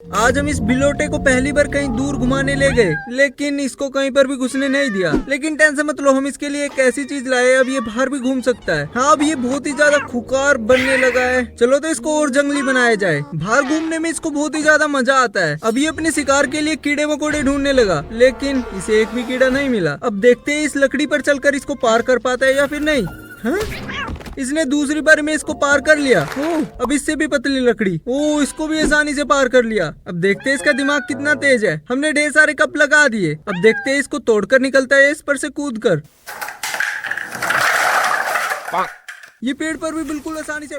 आज हम इस बिलोटे को पहली बार कहीं दूर घुमाने ले गए, लेकिन इसको कहीं पर भी घुसने नहीं दिया। लेकिन टेंशन मत लो, हम इसके लिए एक ऐसी चीज लाए, अब ये बाहर भी घूम सकता है। हाँ, अब ये बहुत ही ज्यादा खुकार बनने लगा है। चलो तो इसको और जंगली बनाया जाए। बाहर घूमने में इसको बहुत ही ज्यादा मजा आता है। अब ये अपने शिकार के लिए कीड़े मकोड़े ढूंढने लगा, लेकिन इसे एक भी कीड़ा नहीं मिला। अब देखते हैं इस लकड़ी पर चलकर इसको पार कर पाता है या फिर नहीं। हाँ? इसने दूसरी बार में इसको पार कर लिया। अब इससे भी पतली लकड़ी। इसको भी आसानी से पार कर लिया। अब देखते हैं इसका दिमाग कितना तेज है। हमने ढेर सारे कप लगा दिए। अब देखते हैं इसको तोड़कर निकलता है इस पर से कूद कर। ये पेड़ पर भी बिल्कुल आसानी से